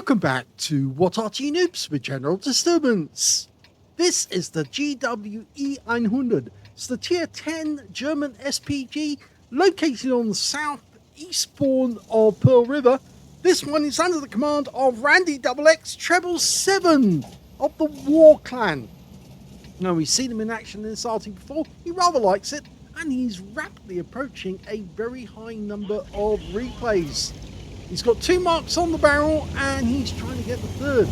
Welcome back to What Arty Noobs with General Disturbance. This is the GWE100. It's the Tier 10 German SPG located on the southeastbourne of Pearl River. This one is under the command of randyxx777 of the War Clan. Now, we've seen him in action in this Arty before. He rather likes it, and he's rapidly approaching a very high number of replays. He's got 2 marks on the barrel, and he's trying to get the 3rd.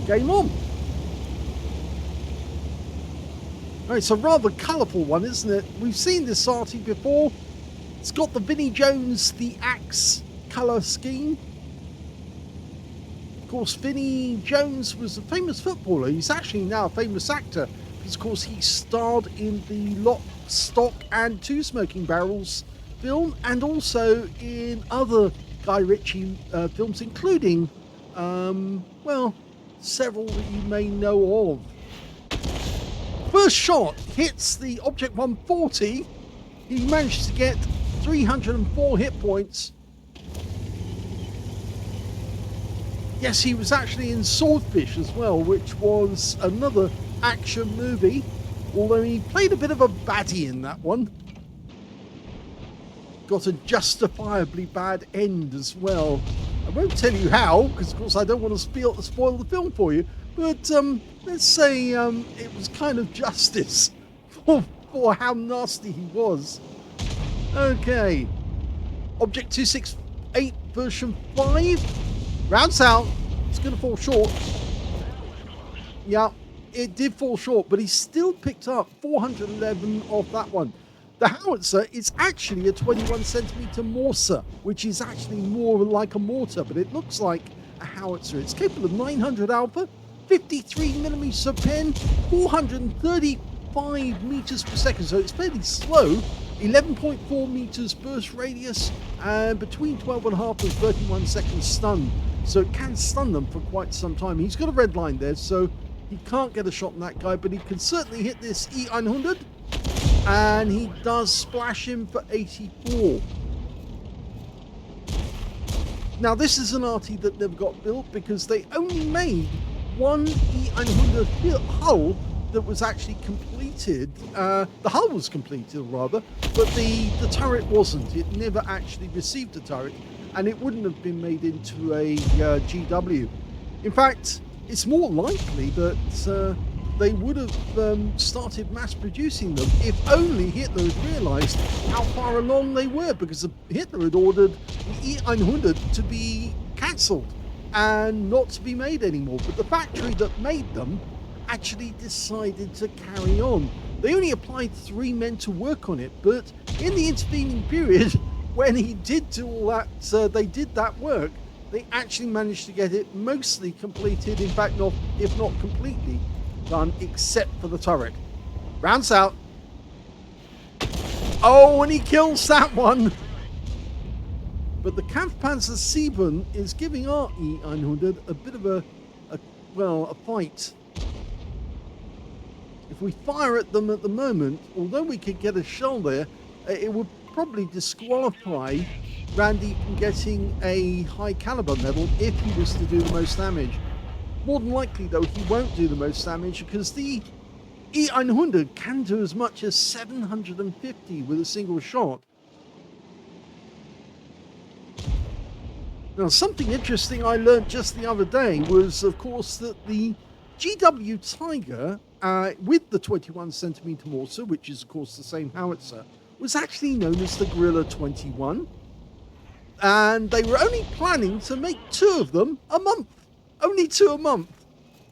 Game on. Oh, it's a rather colourful one, isn't it? We've seen this Arty before. It's got the Vinnie Jones, the Axe colour scheme. Of course, Vinnie Jones was a famous footballer. He's actually now a famous actor, because of course he starred in the Lock, Stock and Two Smoking Barrels film, and also in other Guy Ritchie films, including, well, several that you may know of. First shot hits the Object 140. He managed to get 304 hit points. Yes, he was actually in Swordfish as well, which was another action movie, although he played a bit of a baddie in that one. Got a justifiably bad end as well. I won't tell you how, because of course I don't want to spoil the film for you, but let's say it was kind of justice for how nasty he was. Okay, Object 268 version 5, rounds out. It's going to fall short. Yeah, it did fall short, but he still picked up 411 off that one. The howitzer is actually a 21cm mortar, which is actually more like a mortar, but it looks like a howitzer. It's capable of 900 alpha, 53mm pen, 435 meters per second, so it's fairly slow. 11.4 meters burst radius, and between 12.5 and 31 seconds stun, so it can stun them for quite some time. He's got a red line there, so he can't get a shot on that guy, but he can certainly hit this E100. And he does splash him for 84. Now, this is an Arty that never got built because they only made one E100 hull that was actually completed. The hull was completed, rather, but the turret wasn't. It never actually received a turret, and it wouldn't have been made into a GW. In fact, it's more likely that they would have started mass producing them if only Hitler had realised how far along they were, because Hitler had ordered the E100 to be cancelled and not to be made anymore. But the factory that made them actually decided to carry on. They only applied 3 men to work on it, but in the intervening period, when he did do all that, they did that work, they actually managed to get it mostly completed, in fact, if not completely done, except for the turret. Rounds out. Oh, and he kills that one. But the Kampfpanzer 7 is giving our E100 a bit of a fight. If we fire at them at the moment, although we could get a shell there, it would probably disqualify Randy from getting a high caliber medal if he was to do the most damage. More than likely, though, he won't do the most damage because the E100 can do as much as 750 with a single shot. Now, something interesting I learned just the other day was, of course, that the GW Tiger, with the 21cm mortar, which is, of course, the same howitzer, was actually known as the Gorilla 21. And they were only planning to make 2 of them a month. Only 2 a month.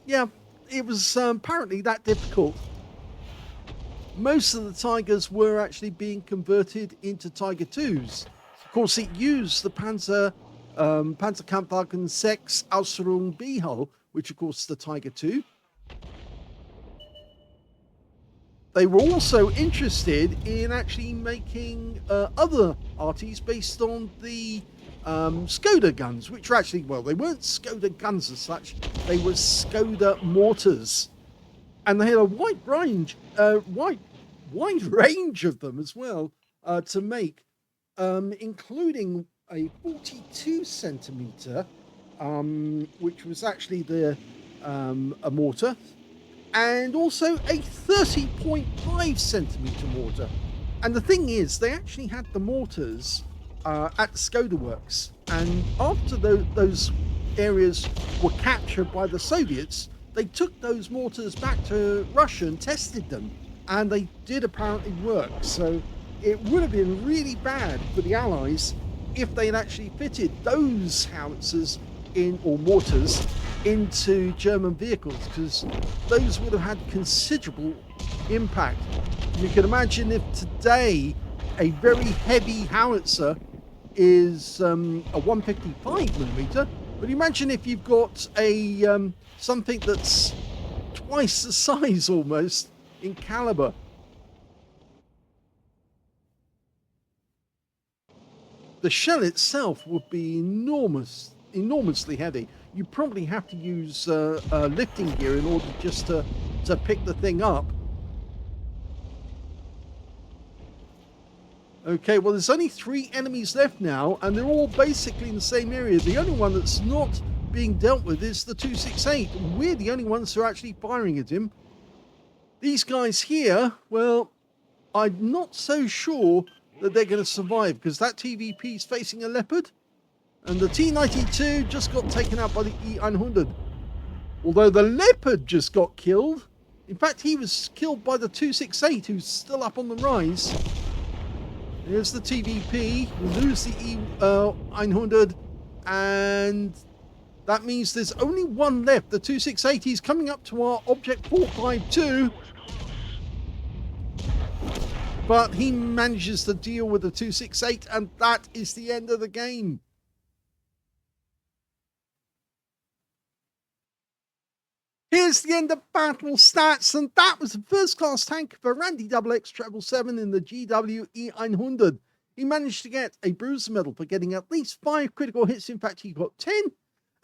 Yeah, it was apparently that difficult. Most of the Tigers were actually being converted into Tiger 2s. Of course, it used the Panzerkampfwagen 6 Ausführung B hull, which of course is the Tiger 2. They were also interested in actually making other Artys based on the Skoda guns, which are actually, well, they weren't Skoda guns as such, they were Skoda mortars, and they had a wide range of them as well to make, including a 42cm which was actually a mortar, and also a 30.5 centimeter mortar. And the thing is, they actually had the mortars at Skoda Works, and after those areas were captured by the Soviets, they took those mortars back to Russia and tested them, and they did apparently work. So it would have been really bad for the Allies if they had actually fitted those howitzers or mortars into German vehicles, because those would have had considerable impact. You can imagine if today a very heavy howitzer is a 155 millimeter, but imagine if you've got a something that's twice the size almost in caliber. The shell itself would be enormously heavy. You probably have to use lifting gear in order just to pick the thing up. Okay, well, there's only 3 enemies left now, and they're all basically in the same area. The only one that's not being dealt with is the 268. We're the only ones who are actually firing at him. These guys here, well, I'm not so sure that they're going to survive, because that TVP is facing a Leopard, and the T92 just got taken out by the E100. Although the Leopard just got killed. In fact, he was killed by the 268, who's still up on the rise. Here's the TVP. We lose the E100, and that means there's only one left. The 268 is coming up to our object 452, but he manages to deal with the 268, and that is the end of the game. Here's the end of battle stats, and that was the first class tank for Randy XXX777 in the GW E100. He managed to get a Bruiser medal for getting at least 5 critical hits. In fact, he got 10.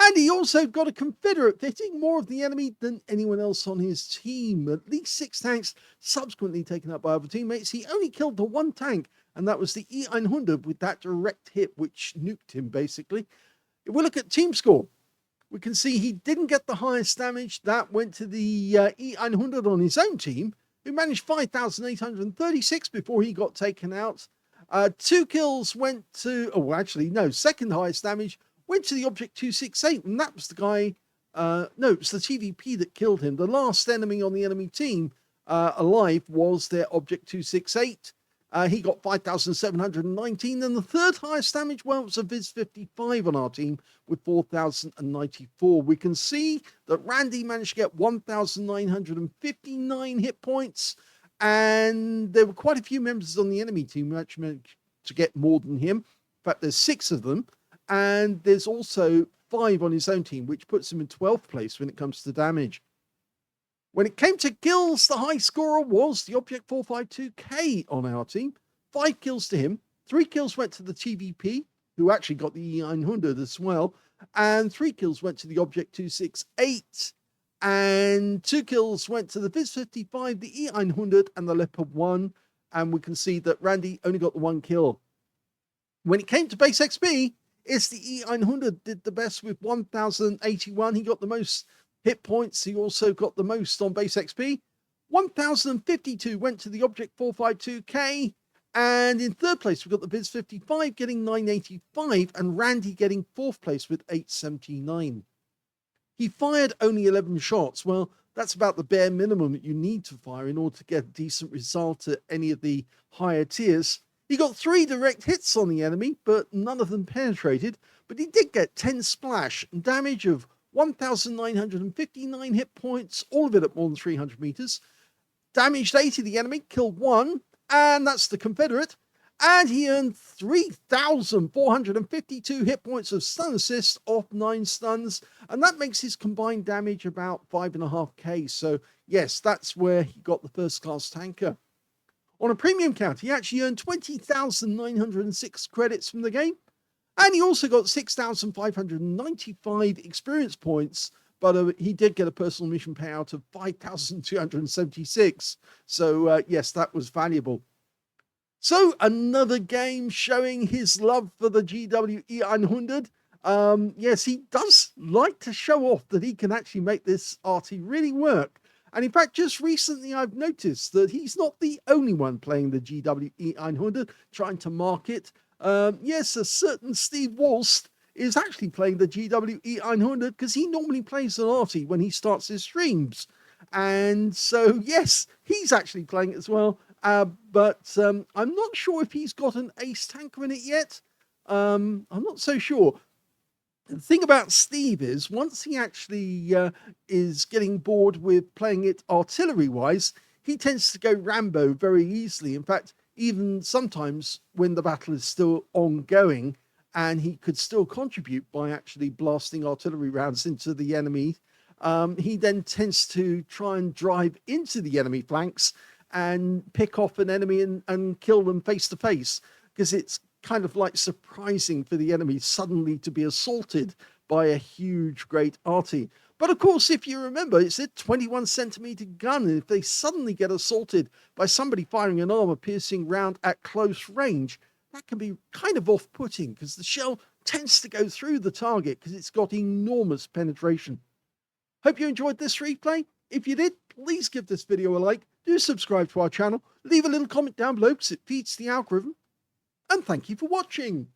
And he also got a Confederate hitting more of the enemy than anyone else on his team. At least 6 tanks subsequently taken up by other teammates. He only killed the 1 tank, and that was the E100 with that direct hit, which nuked him, basically. If we look at team score, we can see he didn't get the highest damage. That went to the E100 on his own team, who managed 5,836 before he got taken out. 2 kills went to, second highest damage went to the Object 268, and that was the guy, it was the TVP that killed him. The last enemy on the enemy team alive was their Object 268. He got 5,719, and the third highest damage, well, it was a Viz 55 on our team with 4,094. We can see that Randy managed to get 1,959 hit points, and there were quite a few members on the enemy team who actually managed to get more than him. In fact, there's 6 of them, and there's also 5 on his own team, which puts him in 12th place when it comes to damage. When it came to kills, the high scorer was the Object 452K on our team. 5 kills to him. 3 kills went to the TVP, who actually got the E900 as well. And 3 kills went to the Object 268. And 2 kills went to the Viz 55, the E900, and the Leopard 1. And we can see that Randy only got the 1 kill. When it came to base XP, it's the E900 did the best with 1,081. He got the most hit points. He also got the most on base XP. 1,052 went to the Object 452K. And in 3rd place, we got the Viz 55 getting 985 and Randy getting 4th place with 879. He fired only 11 shots. Well, that's about the bare minimum that you need to fire in order to get a decent result at any of the higher tiers. He got 3 direct hits on the enemy, but none of them penetrated. But he did get 10 splash and damage of 1,959 hit points, all of it at more than 300 meters. Damaged 80 the enemy, killed 1, and that's the Confederate. And he earned 3,452 hit points of stun assist off 9 stuns, and that makes his combined damage about 5.5k. So yes, that's where he got the first class tanker. On a premium count, he actually earned 20,906 credits from the game. And he also got 6,595 experience points, but he did get a personal mission payout of 5,276. So yes, that was valuable. So another game showing his love for the GW E100. Yes, he does like to show off that he can actually make this Arty really work. And in fact, just recently I've noticed that he's not the only one playing the GWE900, trying to market. Yes, a certain Steve Walst is actually playing the GWE900 because he normally plays an Arty when he starts his streams. And so, yes, he's actually playing it as well. But I'm not sure if he's got an ace tanker in it yet. I'm not so sure. The thing about Steve is, once he actually is getting bored with playing it artillery-wise, he tends to go Rambo very easily. In fact, even sometimes when the battle is still ongoing, and he could still contribute by actually blasting artillery rounds into the enemy, he then tends to try and drive into the enemy flanks and pick off an enemy and kill them face to face, because it's kind of like surprising for the enemy suddenly to be assaulted by a huge, great Arty. But of course, if you remember, it's a 21 centimeter gun, and if they suddenly get assaulted by somebody firing an armor-piercing round at close range, that can be kind of off-putting, because the shell tends to go through the target because it's got enormous penetration. Hope you enjoyed this replay. If you did, please give this video a like, do subscribe to our channel, leave a little comment down below because it feeds the algorithm, and thank you for watching.